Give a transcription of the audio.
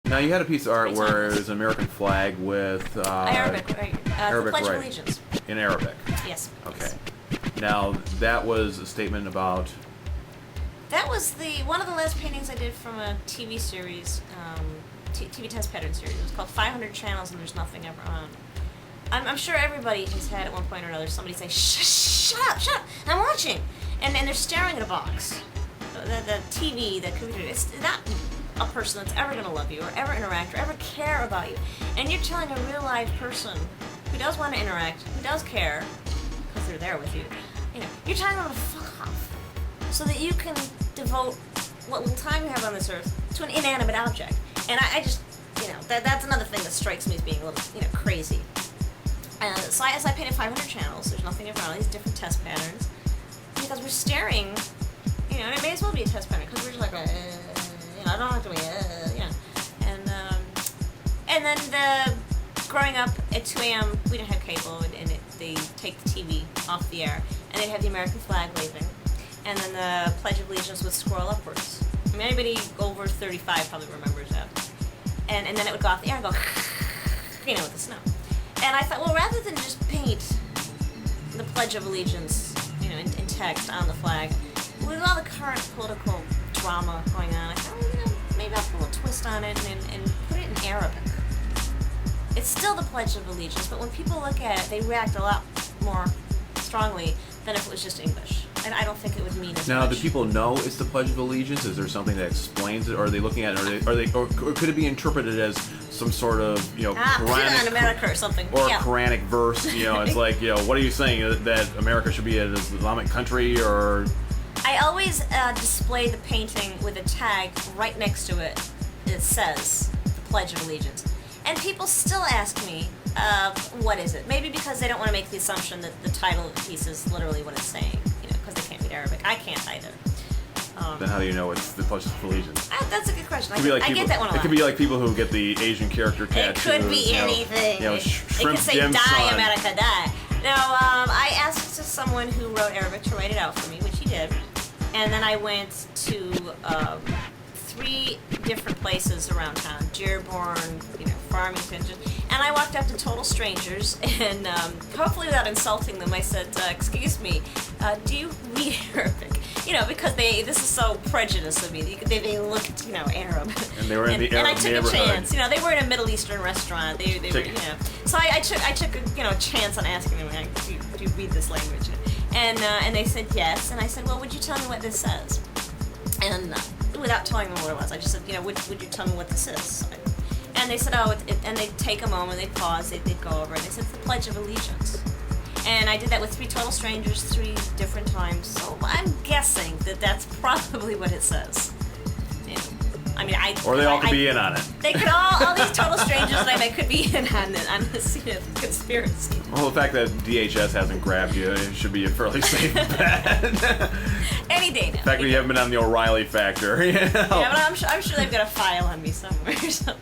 Now, you had a piece of art where it was an American flag with... Arabic, right? Arabic, the Pledge right. of Allegiance. In Arabic. Yes. Okay. Now, that was a statement about... That was one of the last paintings I did from a TV series, TV test pattern series. It was called 500 Channels and There's Nothing Ever On. I'm sure everybody has had at one point or another somebody say, shut up, I'm watching. And they're staring at a box. The TV, the computer, it's not a person that's ever going to love you or ever interact or ever care about you. And you're telling a real live person who does want to interact, who does care, because they're there with you, you're telling them to fuck off so that you can devote what little time you have on this earth to an inanimate object. And I just, that's another thing that strikes me as being a little, crazy. So I painted 500 channels. There's nothing around these different test patterns because we're staring, and it may as well be a test pattern because we're just like, I don't have to be, and then growing up at 2 a.m. we didn't have cable, and they take the TV off the air, and they'd have the American flag waving, and then the Pledge of Allegiance would scroll upwards. I mean, anybody over 35 probably remembers that. And then it would go off the air and go, with the snow. And I thought, well, rather than just paint the Pledge of Allegiance, in text on the flag, with all the current political drama going on, I thought, well, maybe I'll put a little twist on it and put it in Arabic. It's still the Pledge of Allegiance, but when people look at it, they react a lot more strongly than if it was just English. And I don't think it would mean as Now, much. do people know it's the Pledge of Allegiance? Is there something that explains it? Or are they looking at it? Or could it be interpreted as some sort of, Quranic, in America or something. or yeah. Quranic verse? It's like, what are you saying? That America should be an Islamic country, or... I always display the painting with a tag right next to it. It says the Pledge of Allegiance. And people still ask me, what is it? Maybe because they don't want to make the assumption that the title of the piece is literally what it's saying, because they can't read Arabic. I can't either. Then how do you know it's the Pledge of Allegiance? That's a good question. I People, get that one a lot. It could be like people who get the Asian character tattoos. It could be anything. It shrimp could say, dim die, sum. America, die. Now, I asked someone who wrote Arabic to write it out for me, which he did. And then I went to 3 different places around town. Dearborn, Farmington. And I walked up to total strangers, and hopefully without insulting them, I said, excuse me, do you read Arabic? Because this is so prejudiced of me. They look, Arab. And they were in the Arab And I took neighborhood. a chance. They were in a Middle Eastern restaurant. They were, So I took a chance on asking them, do you read this language? And they said yes. And I said, well, would you tell me what this says? And without telling them what it was, I just said, would you tell me what this is? And they said, and they'd take a moment, they'd pause, they'd go over it. They said, it's the Pledge of Allegiance. And I did that with 3 total strangers 3 different times. So I'm guessing that that's probably what it says. Or they all could be in on it. They could all these total strangers that I met could be in on this conspiracy. Well, the fact that DHS hasn't grabbed you, it should be a fairly safe bet. Any day now. The fact that you haven't been on the O'Reilly factor. Yeah, but I'm sure they've got a file on me somewhere. So.